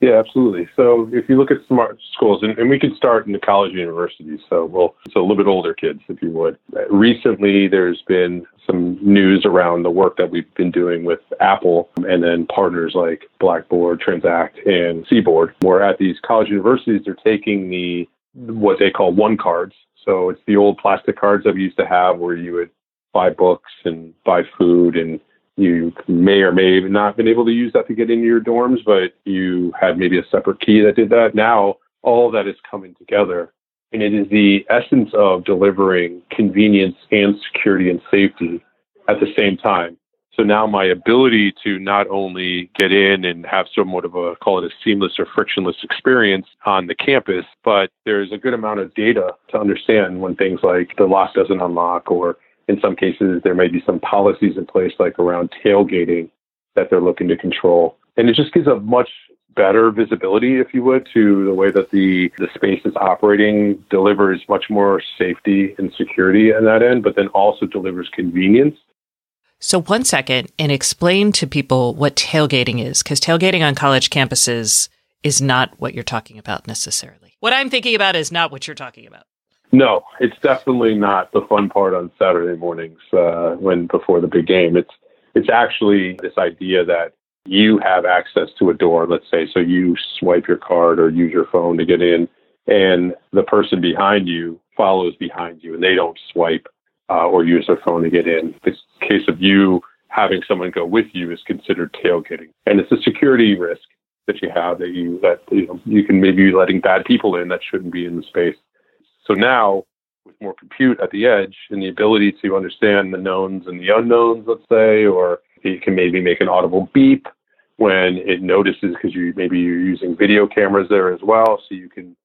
Yeah, absolutely. So if you look at smart schools, and we can start in the college and universities, so a little bit older kids, if you would. Recently, there's been some news around the work that we've been doing with Apple and then partners like Blackboard, Transact, and Seaboard, where at these college universities, they're taking what they call one cards. So it's the old plastic cards that we used to have where you would buy books and buy food, and you may or may have not been able to use that to get into your dorms, but you had maybe a separate key that did that. Now, all of that is coming together, and it is the essence of delivering convenience and security and safety at the same time. So now my ability to not only get in and have somewhat of a, call it a seamless or frictionless experience on the campus, but there's a good amount of data to understand when things like the lock doesn't unlock, or in some cases there may be some policies in place like around tailgating that they're looking to control. And it just gives a much better visibility, if you would, to the way that the space is operating, delivers much more safety and security on that end, but then also delivers convenience. So 1 second, and explain to people what tailgating is, because tailgating on college campuses is not what you're talking about necessarily. What I'm thinking about is not what you're talking about. No, it's definitely not the fun part on Saturday mornings before the big game. It's actually this idea that you have access to a door, let's say, so you swipe your card or use your phone to get in, and the person behind you follows behind you, and they don't swipe or use their phone to get in. The case of you having someone go with you is considered tailgating, and it's a security risk that you have that you can maybe be letting bad people in that shouldn't be in the space. So now, with more compute at the edge and the ability to understand the knowns and the unknowns, let's say, or it can maybe make an audible beep when it notices, because you're using video cameras there as well, so you can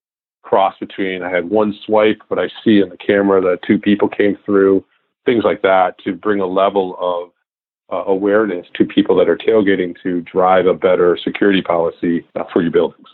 cross between, I had one swipe, but I see in the camera that two people came through, things like that, to bring a level of awareness to people that are tailgating to drive a better security policy for your buildings.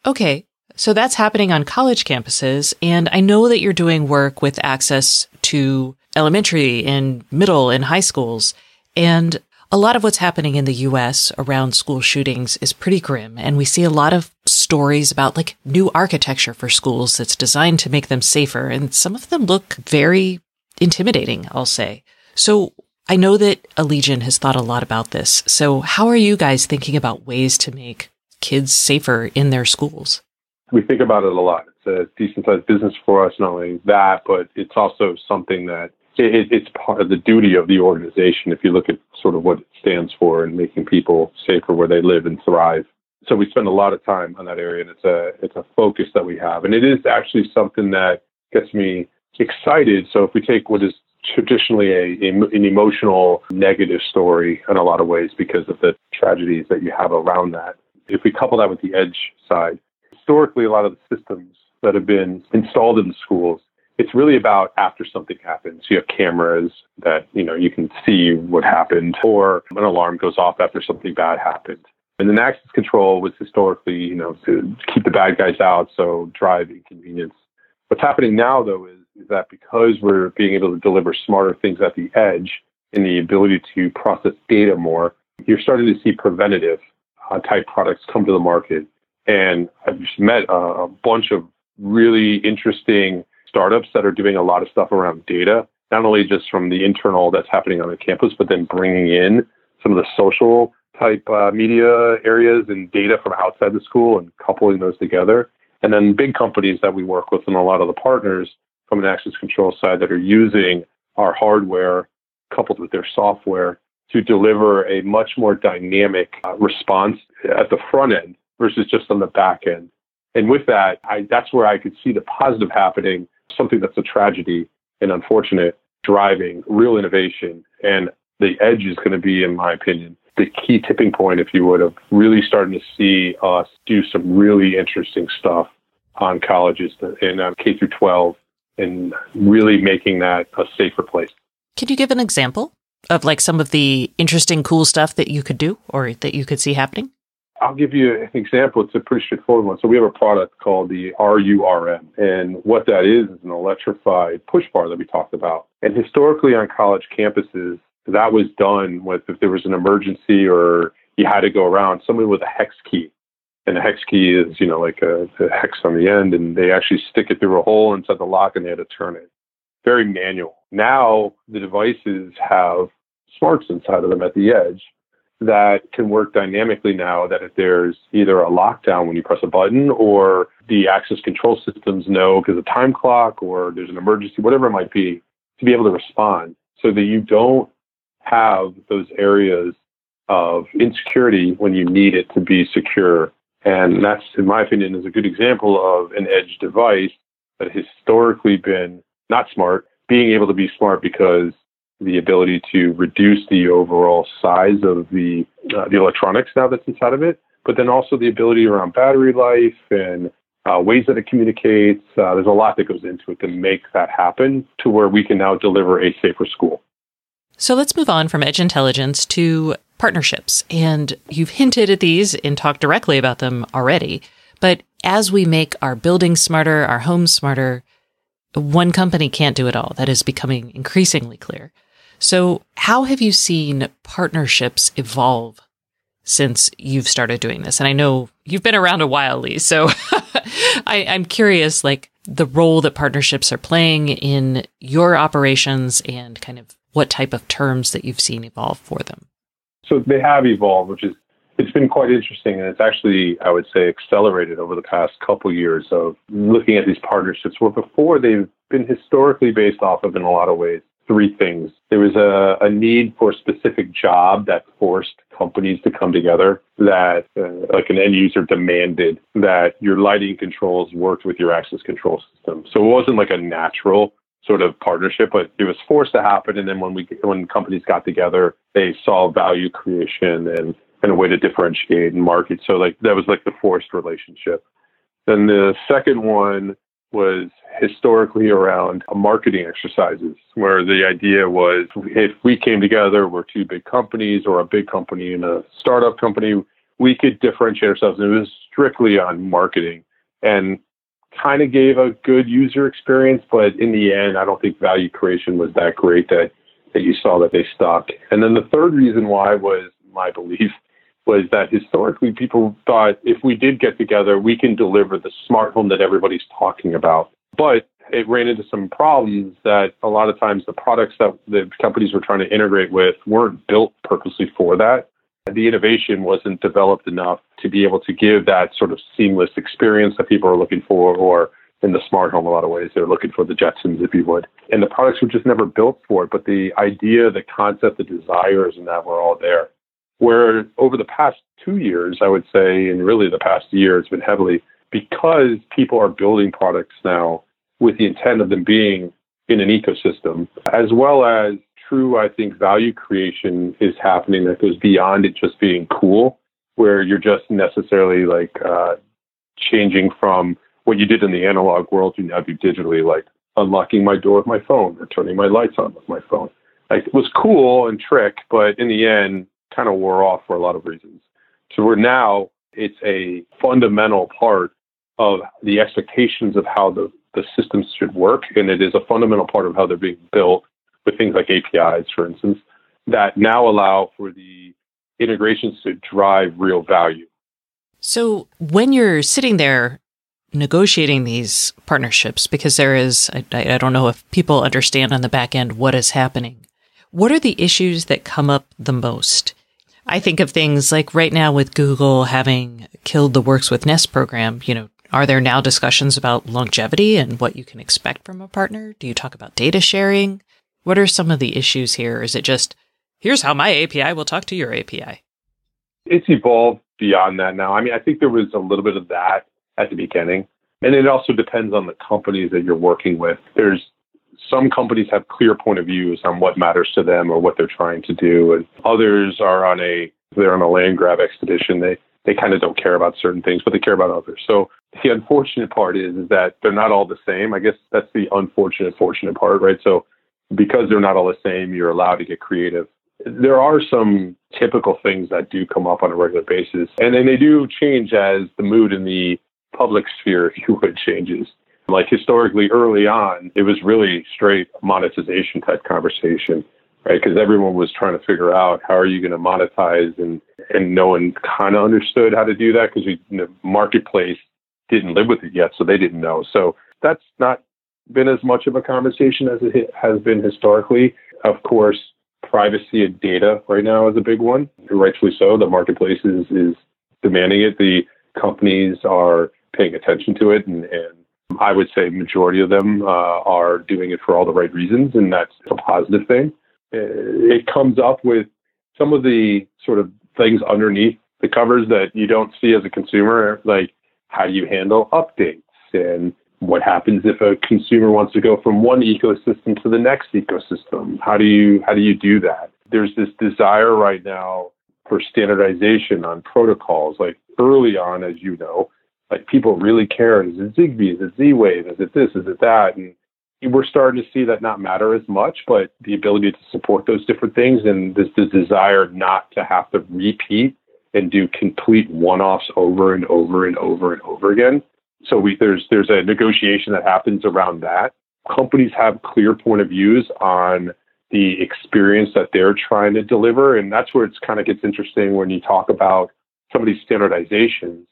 Okay, so that's happening on college campuses, and I know that you're doing work with access to elementary and middle and high schools, and a lot of what's happening in the U.S. around school shootings is pretty grim, and we see a lot of stories about like new architecture for schools that's designed to make them safer, and some of them look very intimidating, I'll say. So I know that Allegion has thought a lot about this. So how are you guys thinking about ways to make kids safer in their schools? We think about it a lot. It's a decent-sized business for us, not only that, but it's also something that it's part of the duty of the organization if you look at sort of what it stands for and making people safer where they live and thrive. So we spend a lot of time on that area, and it's a focus that we have. And it is actually something that gets me excited. So if we take what is traditionally an emotional negative story in a lot of ways because of the tragedies that you have around that, if we couple that with the edge side, historically a lot of the systems that have been installed in the schools, it's really about after something happens. You have cameras that, you can see what happened, or an alarm goes off after something bad happened. And then access control was historically, to keep the bad guys out, so drive inconvenience. What's happening now, though, is that because we're being able to deliver smarter things at the edge and the ability to process data more, you're starting to see preventative type products come to the market. And I've just met a bunch of really interesting startups that are doing a lot of stuff around data, not only just from the internal that's happening on the campus, but then bringing in some of the social type media areas and data from outside the school and coupling those together. And then big companies that we work with and a lot of the partners from an access control side that are using our hardware coupled with their software to deliver a much more dynamic response at the front end versus just on the back end. And with that, that's where I could see the positive happening, something that's a tragedy and unfortunate, driving real innovation. And the edge is going to be, in my opinion, the key tipping point, if you would, of really starting to see us do some really interesting stuff on colleges and K through 12 and really making that a safer place. Can you give an example of like some of the interesting, cool stuff that you could do or that you could see happening? I'll give you an example. It's a pretty straightforward one. So we have a product called the RURM. And what that is an electrified push bar that we talked about. And historically on college campuses, that was done with if there was an emergency or you had to go around, somebody with a hex key. And the hex key is, like a hex on the end, and they actually stick it through a hole inside the lock and they had to turn it. Very manual. Now the devices have smarts inside of them at the edge that can work dynamically now, that if there's either a lockdown when you press a button or the access control systems know because of time clock or there's an emergency, whatever it might be, to be able to respond. so that you don't have those areas of insecurity when you need it to be secure. And that's, in my opinion, is a good example of an edge device that has historically been not smart, being able to be smart because the ability to reduce the overall size of the electronics now that's inside of it, but then also the ability around battery life and ways that it communicates. There's a lot that goes into it to make that happen to where we can now deliver a safer school. So let's move on from edge intelligence to partnerships. And you've hinted at these and talked directly about them already. But as we make our buildings smarter, our homes smarter, one company can't do it all. That is becoming increasingly clear. So how have you seen partnerships evolve since you've started doing this? And I know you've been around a while, Lee, so I'm curious, like the role that partnerships are playing in your operations and kind of what type of terms that you've seen evolve for them. So they have evolved, it's been quite interesting. And it's actually, I would say, accelerated over the past couple of years of looking at these partnerships where before they've been historically based off of, in a lot of ways, three things. There was a need for a specific job that forced companies to come together, that like an end user demanded that your lighting controls worked with your access control system. So it wasn't like a natural sort of partnership, but it was forced to happen. And then when companies got together, they saw value creation and a way to differentiate and market. So like that was like the forced relationship. Then the second one was historically around marketing exercises, where the idea was if we came together, we're two big companies or a big company and a startup company, we could differentiate ourselves. And it was strictly on marketing and kind of gave a good user experience. But in the end, I don't think value creation was that great that you saw that they stuck. And then the third reason why was, my belief, was that historically people thought if we did get together, we can deliver the smart home that everybody's talking about. But it ran into some problems that a lot of times the products that the companies were trying to integrate with weren't built purposely for that. The innovation wasn't developed enough to be able to give that sort of seamless experience that people are looking for, or in the smart home, a lot of ways, they're looking for the Jetsons, if you would. And the products were just never built for it. But the idea, the concept, the desires, and that were all there. Where over the past 2 years, I would say, and really the past year, it's been heavily because people are building products now with the intent of them being in an ecosystem, as well as true, I think, value creation is happening that goes beyond it just being cool, where you're just necessarily like changing from what you did in the analog world to now do digitally, like unlocking my door with my phone or turning my lights on with my phone. Like it was cool and trick, but in the end, kind of wore off for a lot of reasons. So we're now, it's a fundamental part of the expectations of how the systems should work. And it is a fundamental part of how they're being built with things like APIs, for instance, that now allow for the integrations to drive real value. So when you're sitting there negotiating these partnerships, because there is, I don't know if people understand on the back end what is happening, what are the issues that come up the most? I think of things like right now with Google having killed the Works with Nest program, are there now discussions about longevity and what you can expect from a partner? Do you talk about data sharing? What are some of the issues here? Is it just, here's how my API will talk to your API? It's evolved beyond that now. I mean, I think there was a little bit of that at the beginning. And it also depends on the companies that you're working with. There's some companies have clear point of views on what matters to them or what they're trying to do. And others are they're on a land grab expedition. They kind of don't care about certain things, but they care about others. So the unfortunate part is that they're not all the same. I guess that's the fortunate part, right? So because they're not all the same, you're allowed to get creative. There are some typical things that do come up on a regular basis, and then they do change as the mood in the public sphere, if you would, changes. Like historically, early on, it was really straight monetization type conversation, right? Because everyone was trying to figure out how are you going to monetize, and no one kind of understood how to do that because the marketplace didn't live with it yet, so they didn't know. So that's not been as much of a conversation as it has been historically. Of course, privacy and data right now is a big one, rightfully so. The marketplace is demanding it. The companies are paying attention to it, and I would say majority of them are doing it for all the right reasons, and that's a positive thing. it comes up with some of the sort of things underneath the covers that you don't see as a consumer, like how do you handle updates and what happens if a consumer wants to go from one ecosystem to the next ecosystem? How do you do that? There's this desire right now for standardization on protocols. Like early on, as you know, like people really care. Is it Zigbee? Is it Z-Wave? Is it this? Is it that? And we're starting to see that not matter as much, but the ability to support those different things and this desire not to have to repeat and do complete one-offs over and over and over and over again. So there's a negotiation that happens around that. Companies have clear point of views on the experience that they're trying to deliver. And that's where it kind of gets interesting when you talk about some of these standardizations.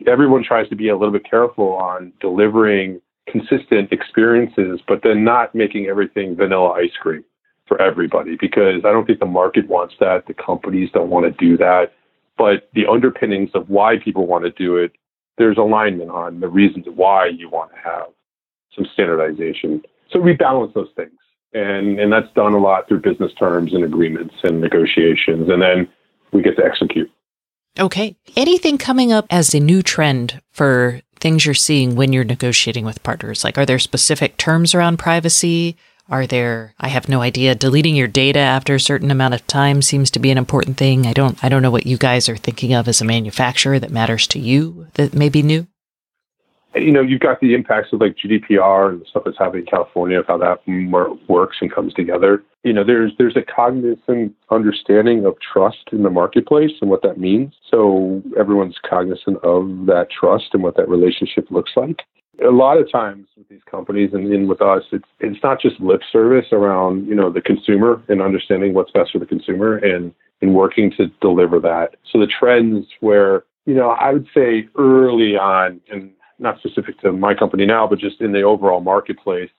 Everyone tries to be a little bit careful on delivering consistent experiences, but then not making everything vanilla ice cream for everybody, because I don't think the market wants that. The companies don't want to do that. But the underpinnings of why people want to do it, there's alignment on the reasons why you want to have some standardization. So we balance those things. And that's done a lot through business terms and agreements and negotiations. And then we get to execute. Okay. Anything coming up as a new trend for things you're seeing when you're negotiating with partners? Like, are there specific terms around privacy? Are there, I have no idea, deleting your data after a certain amount of time seems to be an important thing. I don't know what you guys are thinking of as a manufacturer that matters to you that may be new. You know, you've got the impacts of like GDPR and the stuff that's happening in California, of how that works and comes together. You know, there's a cognizant understanding of trust in the marketplace and what that means. So everyone's cognizant of that trust and what that relationship looks like. A lot of times with these companies and with us, it's not just lip service around, you know, the consumer and understanding what's best for the consumer and working to deliver that. So the trends where, you know, I would say early on, and not specific to my company now, but just in the overall marketplace,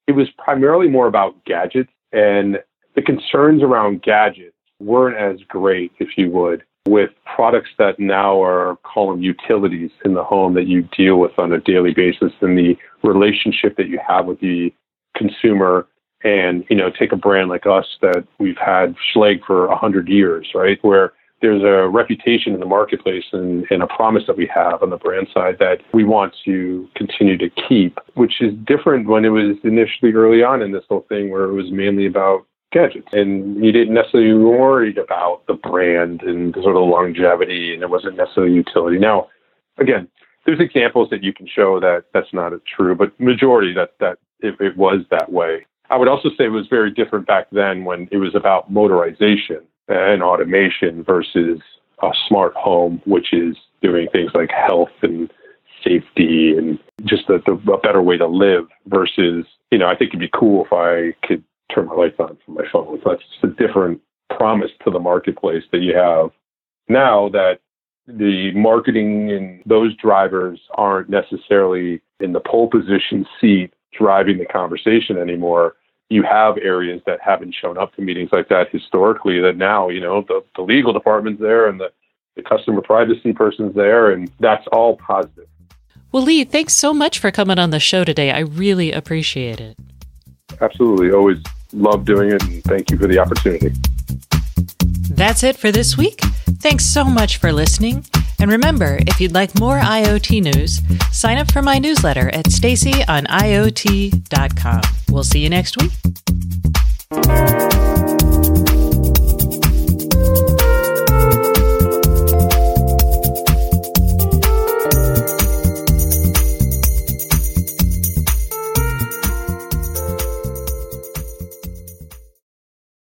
it was primarily more about gadgets, and the concerns around gadgets weren't as great, if you would, with products that now are called utilities in the home that you deal with on a daily basis, and the relationship that you have with the consumer. And, you know, take a brand like us that we've had Schlage for 100 years, right? Where there's a reputation in the marketplace and a promise that we have on the brand side that we want to continue to keep, which is different when it was initially early on in this whole thing where it was mainly about gadgets. And you didn't necessarily worry about the brand and sort of longevity, and it wasn't necessarily utility. Now, again, there's examples that you can show that that's not true, but majority that it was that way. I would also say it was very different back then when it was about motorization and automation versus a smart home, which is doing things like health and safety and just a better way to live versus, you know, I think it'd be cool if I could turn my lights on from my phone. So that's just a different promise to the marketplace that you have now, that the marketing and those drivers aren't necessarily in the pole position seat driving the conversation anymore. You have areas that haven't shown up to meetings like that historically that now, you know, the legal department's there and the customer privacy person's there, and that's all positive. Well, Lee, thanks so much for coming on the show today. I really appreciate it. Absolutely. Always love doing it, and thank you for the opportunity. That's it for this week. Thanks so much for listening. And remember, if you'd like more IoT news, sign up for my newsletter at stacyoniot.com. We'll see you next week.